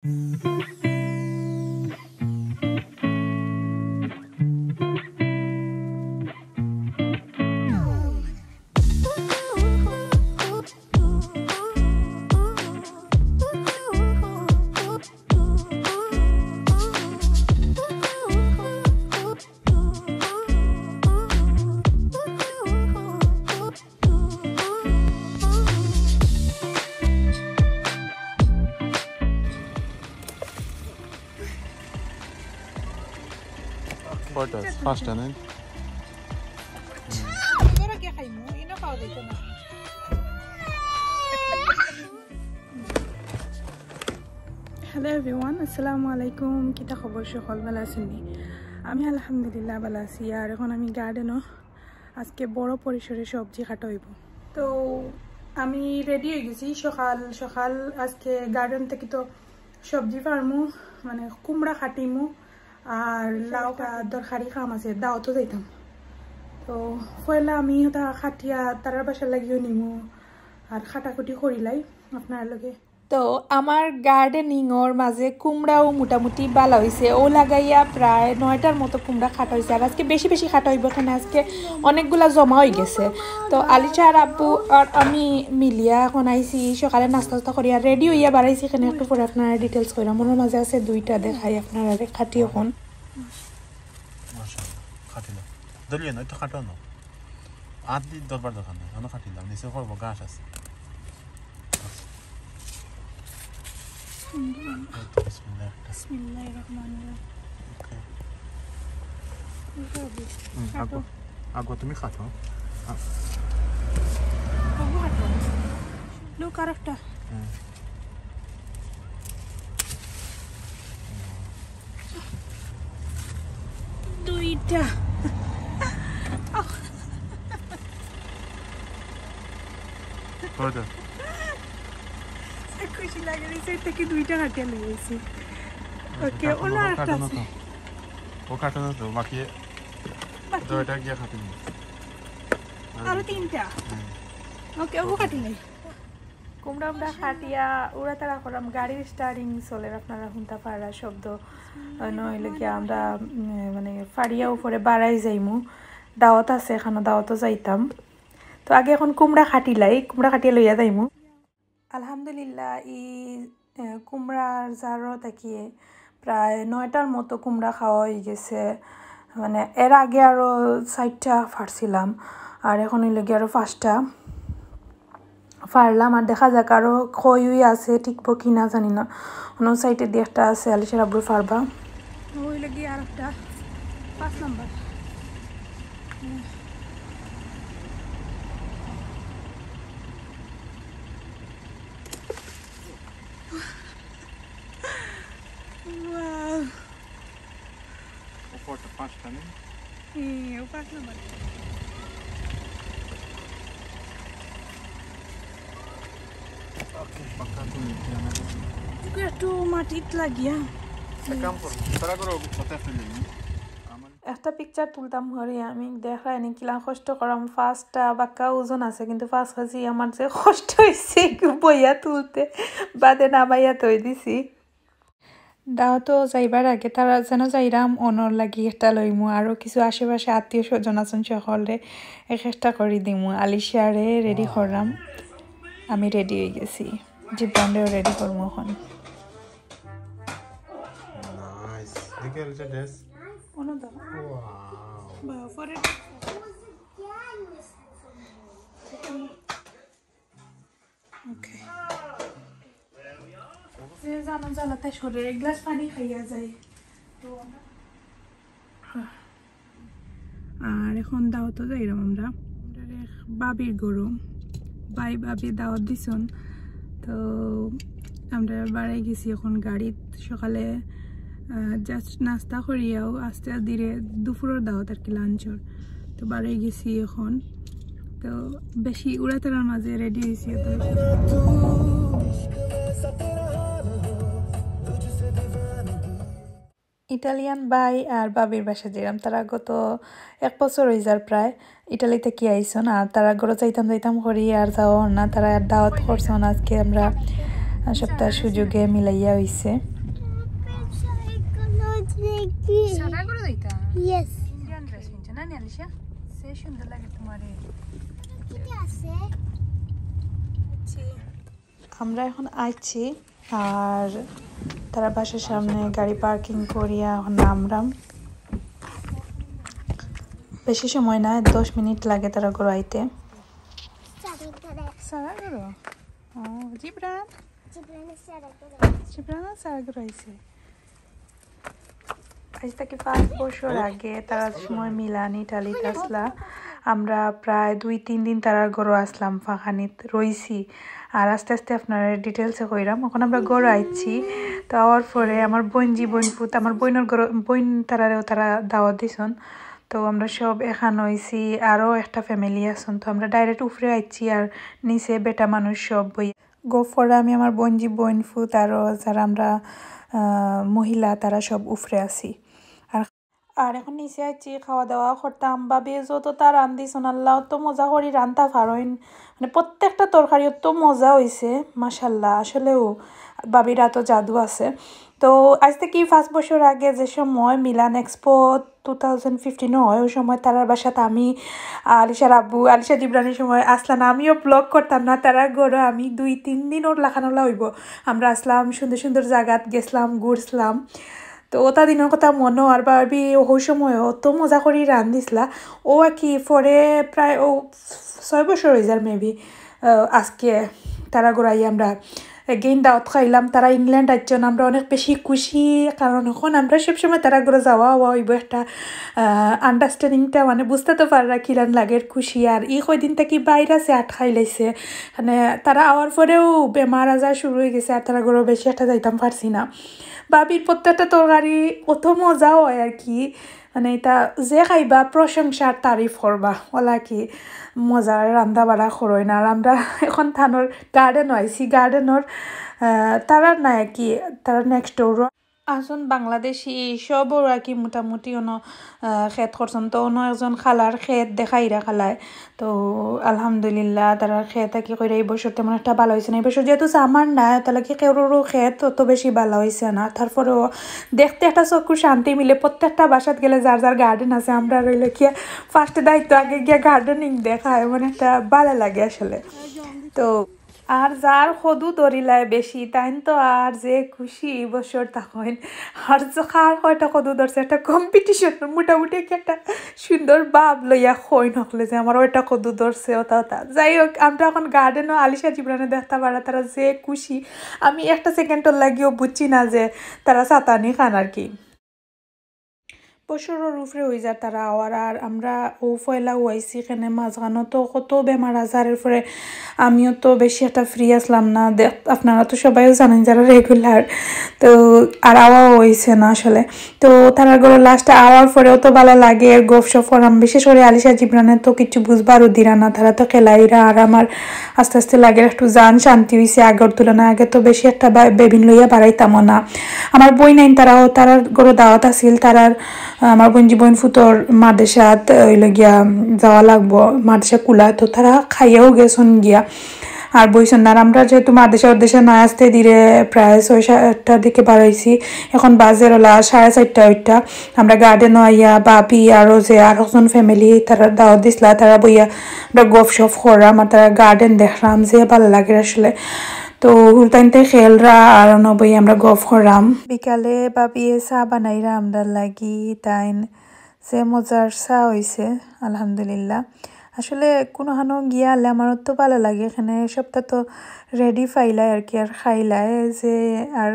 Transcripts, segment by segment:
What does? Fast, isn't it? Hello everyone, assalamu alaikum. Kita khabar shokol bala asini. Ami alhamdulillah bala aছি আর এখন আমি গার্ডেনও আজকে বড় পরিসরে সবজি কাটা হইব। তো আমি রেডি হয়ে গেছি সকাল সকাল আজকে গার্ডেন থেকে তো সবজি ফার্মু মানে কুমড়া কাটিমু আর লাউ দরকারি কাম আছে দাওয়াতও যাইতাম। তো পয়লা আমি ওটা খাটিয়া তারার বাসা লাগিয়ে নিমু আর খাটাকুটি করিলাই আপনার লগে। তো আমার গার্ডেনিংর মাঝে কুমড়াও মোটামুটি বালা হয়েছে ও লাগাইয়া প্রায় 9টার মতো কুমড়া খাটা হয়েছে আর আজকে বেশি বেশি খাটা হইব এখানে আজকে অনেকগুলা জমা হয়ে গেছে। তো আলিশা আর আব্বু আর আমি মিলিয়া এখন আইসি সকালে নাস্তা করিয়া রেডি হইয়া বাড়াইছি এখানে একটু পরে আপনারা ডিটেলস কইরা মনের মাঝে আছে দুইটা দেখাই আপনারা খাটি এখন খাটিলাম দলিয়ে নয় তো খাটানো আট দিন দরবার দোকান নেই অন্য খাটিলাম নিচে করবো গাছ আছে আগো তুমি খাটো লোক আর একটা দুইটা খুশি লাগে থেকে দুইটা কাটিয়ে নিয়েছি। ওকে ওলা একটা আছে ও কাটানো তো বাকি দুইটা গিয়ে খাটিনি আরো তিনটা ওকে ও কাটি নাই কুমড়া আমরা খাটিয়া ওরা তারা করলাম গাড়ির স্টারিং চলে আপনারা শুনতে পারা শব্দ নইলে গিয়া আমরা মানে ফাড়িয়া উপরে বাড়াই যাইমু দাওয়াত আছে এখানে দাওয়াতও যাইতাম। তো আগে এখন কুমড়া খাটিয়া লইয়া যাইমু। আলহামদুলিল্লাহ ই কুমড়ার জারও তাকিয়ে প্রায় 9টার মতো কুমড়া খাওয়া হয়ে গেছে মানে এর আগে আরও 4টা ফাড়ছিলাম আর এখন ওই লেগে আরও 5টা ফাড়লাম আর দেখা যাক আরও খয়ই আছে ঠিকবো কি না জানি না অন্য সাইডে দিয়ে একটা আছে আলিশার আব্বুর ফাড়বা ওই লেগে আর একটা 5 নাম্বার পাঁচটা নেই ও 5 নাম্বার ওকে পাকা তুমি একটু মাটিত লাগিয়া কাম করো তারা করো কথা ফেলে একটা পিকচার তুলতাম হরে আমি দেখাই নি কিলা কষ্ট করাম ফার্স্টটা বাক্কা ওজন আছে কিন্তু ফার্স্ট কাছে আমার যে কষ্ট হয়েছে বইয়া তুলতে বাদে নামাইয়া তৈ দিছি। দাওয়াতো যাইবার আগে তারা যেন যাইরাম অনর লাগি একটা লইমু আরও কিছু আশেপাশে আত্মীয় স্বজন আছেন সকলে এক একটা করে দিমু আলিশারে রেডি করলাম আমি রেডি হয়ে গেছি জীবনরেও রেডি করবো এখন জানো জ্বালাতে শরীরে গ্লাস পানি খাইয়া যায় আর এখন দাওয়াতও যাইরাম আমরা বাবির গরম বাবি দাওয়াত দিছন তো আমরা বাড়াই গেছি এখন গাড়িত সকালে জাস্ট নাস্তা করিয়াও আস্তে ধীরে দুপুরের দাওয়াত আর কি লাঞ্চর তো বাড়াই গেছি এখন তো বেশি উড়াতারার মাঝে রেডি হয়েছি ইটালিয়ান বাই আর বাবির বাসা যেরাম তারা গত 1 বছর হয়ে যার প্রায় ইটালিতে কি আইসন আর তারা গড় যাইতাম করি আর যাও না তারা দাওয়াত করছেন আজকে আমরা সপ্তাহ সুযোগে মিলাইয়া হইছে। আমরা এখন আইছি আর তারা বাসার সামনে গাড়ি পার্কিং করিয়া এখন নামরাম। বেশি সময় না, 10 মিনিট লাগে তারা ঘর আইতে। আজ থেকে 5 বছর আগে তারা সময় মিলান ইটালিতে আসলা। আমরা প্রায় 2-3 দিন তারার ঘরে আসলাম, ফাঁকানিত রইছি। আর আস্তে আস্তে আপনার ডিটেলসে কইরাম। এখন আমরা ঘরে আইছি, তো আওয়ার পরে আমার বোনফুত আমার বোনের ঘর বোন তারারেও তারা দাওয়াত দিছন। তো আমরা সব এখান হইছি, আরও একটা ফ্যামিলি আছেন। তো আমরা ডাইরেক্ট উপরে আইছি আর নিচে বেটা মানুষ সব বই গোফরে আমি আমার বোনফুত আরও যারা আমরা মহিলা তারা সব উপরে আছি। আর এখন নিচে আইছি, খাওয়া দাওয়া করতাম। ভাবি যত তার রান্ধিছন আল্লাহ তো মজা করি রান্তা পারেন, মানে প্রত্যেকটা তরকারি তো মজা হয়েছে মাশাল্লাহ। আসলেও ভাবিরা তো জাদু আছে। তো আজ থেকে 5 বছর আগে যে সময় মিলান এক্সপো 2015 হয়, ওই সময় তারার বাসাতে আমি আলিশার আব্বু আলিশা জিব্রানির সময় আসলাম। আমিও ব্লগ করতাম না, তারা গড়ে আমি 2-3 দিন ওর লাখানোলা হইব। আমরা আসলাম, সুন্দর সুন্দর জায়গাত গেছিলাম, ঘুরছিলাম। তো ওটা দিনের কথা মনে আর ভাবি ওই সময় অত মজা করি রান্ধিছিলা। ও আর কি পরে প্রায় 6 বছর হয়ে যায় মেবি। আজকে তারা ঘুরাই আমরা গেইন দাওয়াত খাইলাম। তারা ইংল্যান্ড আসছেন, আমরা অনেক বেশি খুশি। কারণ এখন আমরা সবসময় তারা ঘুরে যাওয়া হইব একটা আন্ডারস্ট্যান্ডিংটা, মানে বুঝতে তো পারা কিরান লাগের খুশি। আর কয়দিন থেকে বাইরে আছে আটকাই লাইছে, মানে তারা আওয়ার পরেও বেমার আজার শুরু হয়ে গেছে। আর তারা ঘরে বেশি একটা যাইতাম পারছি না। ভাবির প্রত্যেকটা তরকারি অত মজা হয় আর কি, মানে এটা যে খাইবা প্রশংসার তারিফ করবা, ওলা কি মজার রান্না বাড়া করই না। আর আমরা এখন থানোর গার্ডেন হয়েছি, গার্ডেনের তারা নাই কি তারা নেক্সট ডোর আসুন বাংলাদেশি সব ওরা কি মোটামুটি অন্য খেত করছেন। তো অন্য একজন খালার খেত দেখাইরা খালায়। তো আলহামদুলিল্লাহ তারা খেত কি করে এই বছর তেমন একটা ভালো হয়েছে না। এই বছর যেহেতু আমার না, তাহলে কি কেউরও খেত অত বেশি ভালো হয়েছে না। তারপরেও দেখতে একটা চক্ষু শান্তি মিলে। প্রত্যেকটা বাসাত গেলে যার যার গার্ডেন আছে, আমরা রইলে কি ফার্স্টে দায়িত্ব আগে গিয়ে গার্ডেনিং দেখায়, মানে একটা ভালো লাগে আসলে। তো আর যার সদু ধরিলায় বেশি তাই তো আর যে খুশি বছর তখন। আর কার কয়টা সদু ধরছে একটা কম্পিটিশন, মোটামুটি একটা সুন্দর ভাব লইয়া হই নকলে যে আমার ওইটা সদু ধরছে ওটা। যাই হোক, আমরা এখন গার্ডেনও আলিশা জিব্রানে দেখতে পারা তারা যে খুশি। আমি একটা সেকেন্ডের লাগিও বুঝছি না যে তারা সাতানি খান আর কি। বছরের উপরে হয়ে যায় তারা আওয়ার। আর আমরা ও ফয়লা হয়েছি এখানে মাঝখানো তো কত বেমার আজারের পরে আমিও তো বেশি একটা ফ্রি আসলাম না। আপনারা তো সবাইও জানেন যারা রেগুলার। তো আর আওয়া হয়েছে না আসলে। তো তারা গেলো লাস্টে আওয়ার পরেও তো ভালো লাগে গপ সপ করাম। বিশেষ করে আলিশা জিব্রানের তো কিছু বুঝবারও দিরা না, তারা তো খেলাইরা। আর আমার আস্তে আস্তে লাগে একটু জান শান্তি হয়েছে আগের তুলনায়। আগে তো বেশি একটা বেবিন লইয়া বাড়াইতামও না। আমার বই নাইন তারাও তারার গরো দাওয়াত আছিল। তারার আমার বোন ফুতর মাদেশাত হইলে গিয়া যাওয়া লাগবো, মাদেশা কুলা। তো তারা খাইয়াও গেছন গিয়া আর বইছেন। আর আমরা যেহেতু মাদেশা উদ্দেশ্যে না আসতে দিলে প্রায় 6-7টার দিকে বাড়াইছি। এখন বাজের ওলা 4:30 আমরা গার্ডেনও আইয়া বাবি আরও যে আর একজন ফ্যামিলি তারা দাওয়াত দিছিলা, তারা বইয়া আমরা গপ সপ করলাম আর তারা গার্ডেন দেখলাম যে ভালো লাগে আসলে। তো হুলতাইনতে খেলরা আর নবই আমরা গফ করাম। বিকালে বাবিয়ে চা বানাইরা আমরা লাগি তাইন যে মজার চা হয়েছে আলহামদুলিল্লাহ। আসলে কোনোখানো গিয়া আলে আমারও তো ভালো লাগে। এখানে সবটা তো রেডি ফাইলায় আর কি, আর খাইলায় যে আর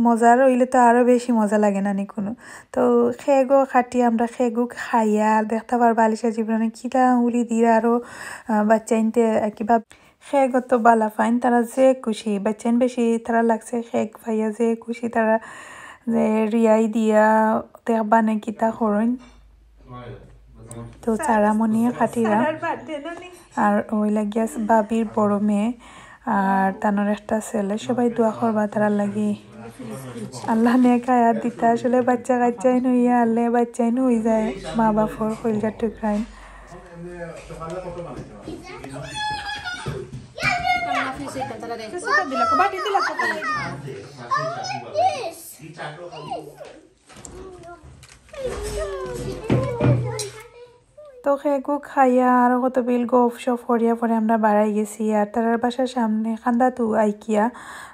মজার হইলে তো আরও বেশি মজা লাগে না নি কোনো। তো খেগো খাটি আমরা খেগো খাইয়া দেখতে পারবা আলিশা জীবনে কিলা উড়ি দিয়ে আরও বাচ্চাইনতে কিবা খেগত বালা ফাইন। তারা যে খুশি বাচ্চান বেশি তারা লাগছে খেগ ফাইয়া যে খুশি তারা যে রিয়াই দিয়া দেখবা নাকি তা করইন। তো চারামনিয়ে খাটিরা আর ওই লাগিয়া বাবির বড় মেয়ে আর তানোর একটা ছেলে। সবাই দোয়া করবা তারা লাগি আল্লাহ নেকায়াত দিতা। আসলে বাচ্চা কাচ্চাইন হইয়া আলে বাচ্চাইন হয়ে যায় মা বাপর কইলজার টুকরাইন। তো খেগু খাইয়া আর কত বিল গপ সব ফরিয়া পরে আমরা বাড়াই গেছি আর তার বাসার সামনে খান্দা তু আইকিয়া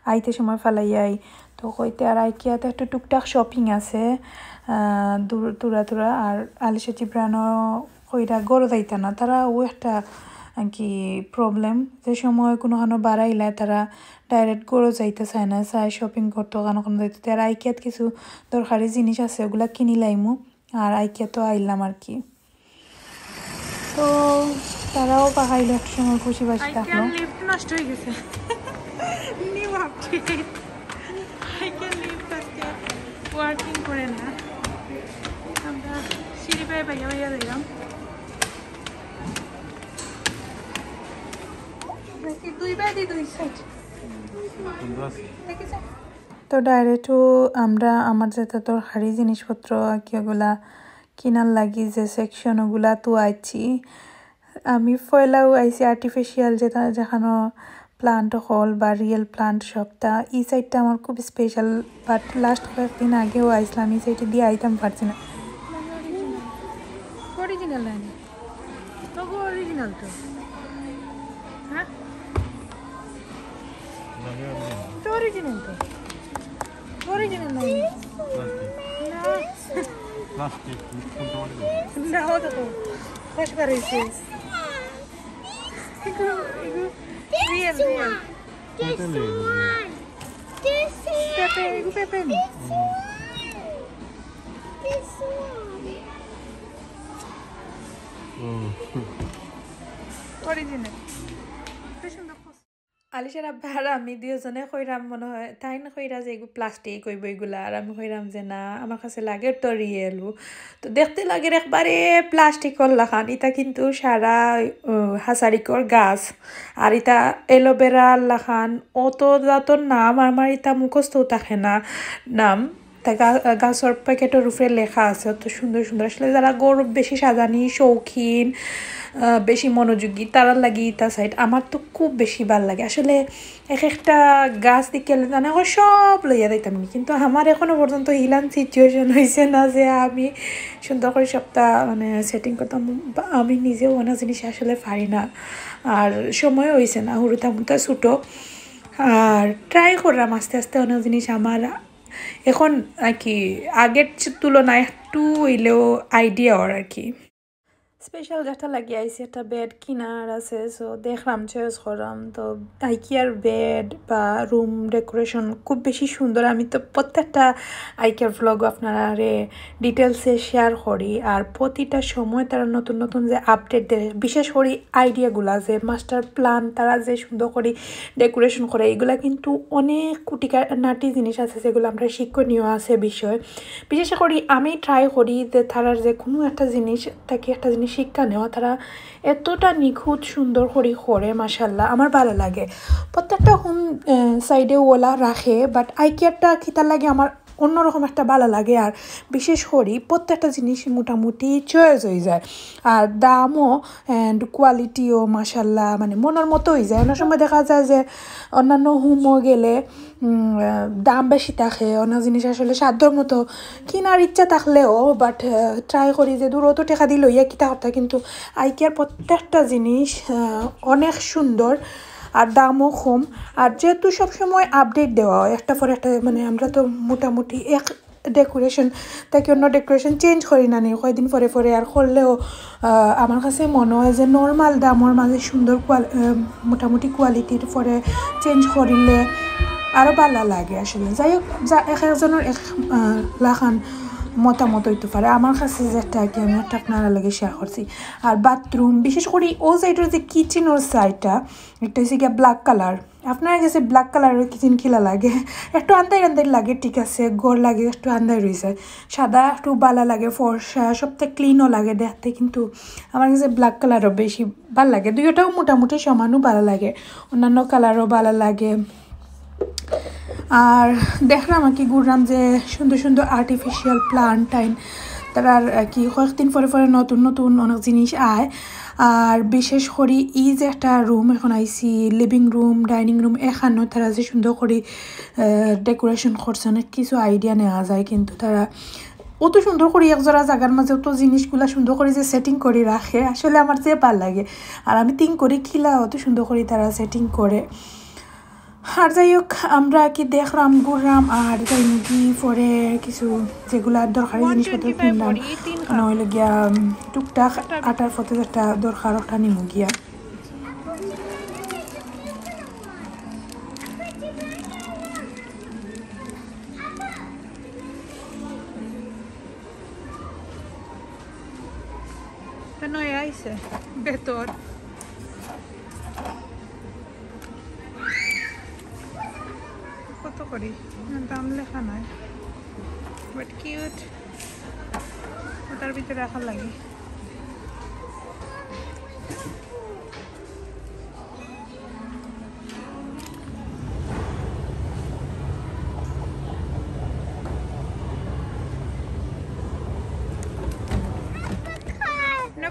আইতে সময় ফালাইয়াই তো কইতে আর আইকিয়াতে একটা টুকটাক শপিং আছে দূরা আর আলিশা চিব্রানো কইরা গরো যাইতা না তারা ও একটা কি প্রবলেম যে সময় কোনোখানো বাড়াইলে তারা ডাইরেক্ট গরো যাইতে চায় না চায় শপিং করতো কোনো যাইতে আর আইকিয়াত কিছু দরকারি জিনিস আছে ওগুলা কিনি লাইমু আর আইকিয়া তো আইলাম আর কি তো তারাও পাহাইলো একটা সময় খুশি বাসি থাকলো লিফট নষ্ট হয়ে গেছে ওয়ার্কিং করে না আমরা সিঁড়ি পায়ে পাইয়া পাইয়া দিলাম তো ডাইরেক্টও আমরা আমার যেটা তোর হাড়ি জিনিসপত্র কিগুলা কিনার লাগি যে সেকশন ওগুলা তো আইছি আমি পয়লাও আইছি আর্টিফিশিয়াল যেটা যেখানো প্লান্ট হল বা রিয়েল প্লান্ট শপটা এই সাইডটা আমার খুব স্পেশাল বাট লাস্ট কয়েকদিন আগেও আইসলাম এই সাইডে দিয়ে আইতাম পারছি না অরিজিনাল লাইন তো অরিজিনাল তো হ্যাঁ তো অরিজিনাল তো original line Plastic, no, no. What's that is this? Real. This one. Pepe. This one. Original. আলিশার আব্বা আর আমি দুজনে কইরাম মনে হয় তাই না কইরা যে এগুলো প্লাস্টিক কইব এগুলা আর আমি কইরাম যে না আমার কাছে লাগে তো রিয়েলু তো দেখতে লাগে একবারে প্লাস্টিকর লাখান এটা কিন্তু সারা হাসারিকর গাছ আর এটা এলোভেরা লাখান অত জাতর নাম আমার এটা মুখস্থও থাকে না নাম তা গাছের প্যাকেটের উপরে লেখা আছে অত সুন্দর সুন্দর আসলে যারা গরু বেশি সাজানি শৌখিন বেশি মনোযোগী তারা লাগি তা সাইড আমার তো খুব বেশি ভাল লাগে আসলে এক একটা গাছ দিকে জানে সব লইয়া দিতাম কিন্তু আমার এখনো পর্যন্ত হিলান সিচুয়েশন হয়েছে না যে আমি সুন্দর করে সবটা মানে সেটিং করতাম আমি নিজেও অনেক জিনিস আসলে পারি না আর সময় হয়েছে না হুড়ুতামুতা ছুটো আর ট্রাই করলাম আস্তে আস্তে অনেক জিনিস আমার এখন আর কি আগের তুলনায় একটু হইলেও আইডিয়া ওর আর কি স্পেশাল যেটা লাগিয়ে আইসি একটা বেড কিনার আছে সো দেখলাম চয়েস করলাম তো আইকিয়ার বেড বা রুম ডেকোরেশন খুব বেশি সুন্দর আমি তো প্রত্যেকটা আইকিয়ার ভ্লগ আপনারা ডিটেলসে শেয়ার করি আর প্রতিটা সময় তারা নতুন নতুন যে আপডেট দেয় বিশেষ করে আইডিয়াগুলা যে মাস্টার প্ল্যান তারা যে সুন্দর করে ডেকোরেশন করে এগুলা কিন্তু অনেক কুটিনাটি জিনিস আছে যেগুলো আমরা শিক্ষণীয় আছে বিষয় বিশেষ করে আমি ট্রাই করি যে তারার যে কোনো একটা জিনিস তাকে একটা জিনিস শিক্ষা নেওয়া তারা এতটা নিখুঁত সুন্দর করে মাশাল্লাহ আমার ভালো লাগে প্রত্যেকটা হোম সাইডে ওলা রাখে বাট আইকিয়ারটা খিতার লাগে আমার অন্যরকম একটা ভালো লাগে আর বিশেষ করে প্রত্যেকটা জিনিস মোটামুটি চয়েস হয়ে যায় আর দামও অ্যান্ড কোয়ালিটিও মাশাল্লাহ মানে মনের মতো হয়ে যায় অনেক সময় দেখা যায় যে অন্যান্য হোমও গেলে দাম বেশি থাকে অনেক জিনিস আসলে সাধ্যর মতো কেনার ইচ্ছা থাকলেও বাট ট্রাই করি যে দূরত টাকা দিয়ে লইয়া কিতা কথা কিন্তু আইকিয়ার প্রত্যেকটা জিনিস অনেক সুন্দর আর দামও কম আর যেহেতু সবসময় আপডেট দেওয়া হয় একটা পর একটা মানে আমরা তো মোটামুটি এক ডেকোরেশন তাকে অন্য ডেকোরেশন চেঞ্জ করি না নেই কয়েকদিন পরে আর করলেও আমার কাছে মনে হয় যে নর্মাল দামের মাঝে সুন্দর মোটামুটি কোয়ালিটির পরে চেঞ্জ করিলে আরও ভালো লাগে আসলে যাই হোক যা এক একজনের এক লাখান মতামত হইতে পারে আমার কাছে যেটা আর কি আমি একটা আপনারা লাগে শেয়ার করছি আর বাথরুম বিশেষ করে ও সাইডের যে কিচেনের সাইডটা একটা হচ্ছে গিয়ে ব্ল্যাক কালার আপনার কাছে ব্ল্যাক কালারের কিচেন খিলা লাগে একটু আন্দাই লাগে ঠিক আছে গোড় লাগে একটু আন্দাই রয়েছে সাদা একটু বালা লাগে ফর্সা সবথেকে ক্লিনও লাগে দেখতে কিন্তু আমার কাছে ব্ল্যাক কালারও বেশি ভালো লাগে দুইটাও মোটামুটি সমানও ভালো লাগে অন্যান্য কালারও ভালো লাগে আর দেখলাম আর কি ঘুরলাম যে সুন্দর সুন্দর আর্টিফিশিয়াল প্লান্ট টাইন তার আর কি কয়েকদিন পরে নতুন নতুন অনেক জিনিস আয় আর বিশেষ করে এই যে একটা রুম এখন আইসি লিভিং রুম ডাইনিং রুম এখানেও তারা যে সুন্দর করে ডেকোরেশন করছে অনেক কিছু আইডিয়া নেওয়া যায় কিন্তু তারা অত সুন্দর করে একজোড়া জায়গার মাঝে অত জিনিসগুলো সুন্দর করে যে সেটিং করে রাখে আসলে আমার যে ভাল লাগে আর আমি থিঙ্ক করি খিলা অত সুন্দর করে তারা সেটিং করে আর যাই হোক আমরা কি দেখলাম ঘুরলাম আর যাই নাকি পরে কিছু যেগুলা দরকারি জিনিসপত্র কিনলাম নইলে গিয়া টুকটাক আটার ফটো একটা দরকার ওটা নিমু গিয়া নয় আইসে ভেতর কত করি দাম লেখা নাই বাট কিউট ওটার ভিতরে রাখার লাগে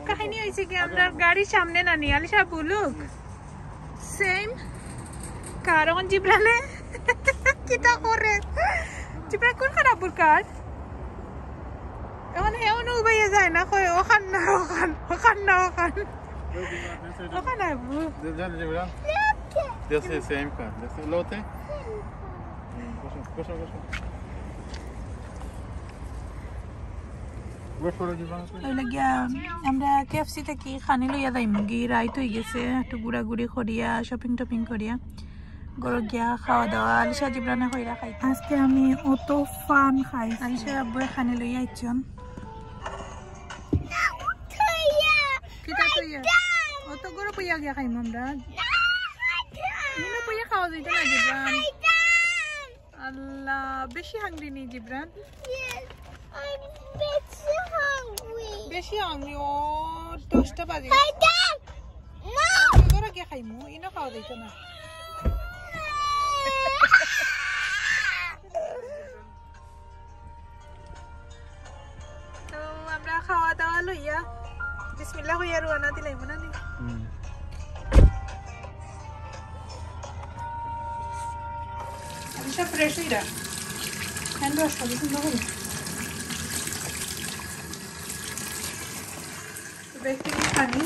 কাহিনী হয়েছে কি আমরা গাড়ির সামনে না নিয়ে আলিশা বুলুক সেম কারণ জিব্রানে কিতা করে জিব্রা কোন খারাপুর কার এখন হেও নো বাইয়া যায় না কই ওখান না ওখান Abu This is same car. This is lote. Koşa. আমরা কেএফসি থেকে খানি লইয়া যাই মুগি রাইত হয়ে গেছে একটু ঘুরাঘুরি করিয়া শপিং করিয়া গরো গিয়া খাওয়া দাওয়া আলিশা জিব্রানে কইরা খাই আজকে আমি অত ফান খাই আলিশা আব্বু খানি লইয়া আইছন কিটা তুইয়া অত গরো পইয়া গিয়া খাইম আমরা নিনো পইয়া খাওয়া যাইত না জিব্রান আল্লাহ বেশি হাংরি নি জিব্রান বেশি হাংরি ও 10টা বাজে গরো গিয়া খাইমু ইনো খাওয়া যাইত না তো আমরা খাওয়া দাওয়া লইয়া বিসমিল্লাহ হইয়া রওনা দিলাম না নি আচ্ছা ফ্রেশ হইরা হ্যান্ড ওয়াশ করে সুন্দর করে দেখতে কি পানি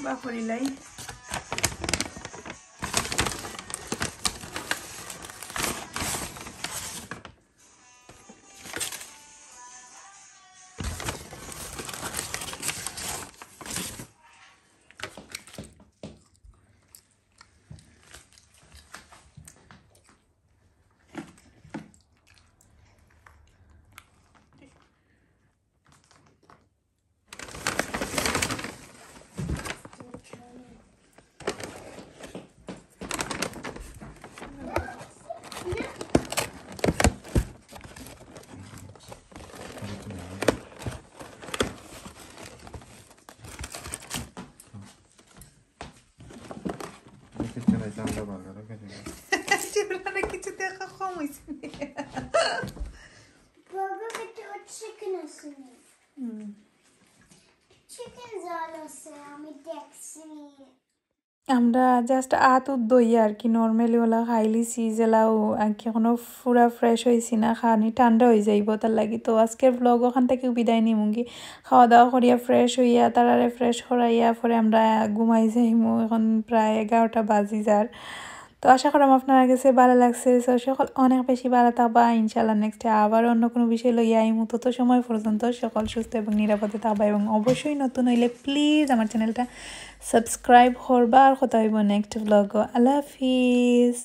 বা করিলাই Cibrana কিছু দেখা কম হইছে Baba bitte chicken essen. Chicken soll essen mit Dexy. আমরা জাস্ট আতুত দই আর কি নর্মালি ওলা খাইলি সিজেলাও আর কি এখনো পুরা ফ্রেশ হয়েছি না খানি ঠান্ডা হয়ে যাইব তার লাগি তো আজকের ব্লগ ওখান থেকে বিদায় নিমুঙ্গি খাওয়া দাওয়া করিয়া ফ্রেশ হইয়া তারারে ফ্রেশ করাইয়া পরে আমরা ঘুমাই যাইমু এখন প্রায় 11টা বাজি যার তো আশা করাম আপনার কাছে ভালো লাগছে সকল অনেক বেশি ভালো থাকবা ইনশাআল্লাহ নেক্সট আবার অন্য কোনো বিষয় লইয়া আইমু তত সময় পর্যন্ত সকল সুস্থ এবং নিরাপদে থাকবা এবং অবশ্যই নতুন হইলে প্লিজ আমার চ্যানেলটা সাবস্ক্রাইব করবা আর কথা হইব নেক্সট ব্লগ আল্লাহ হাফিজ।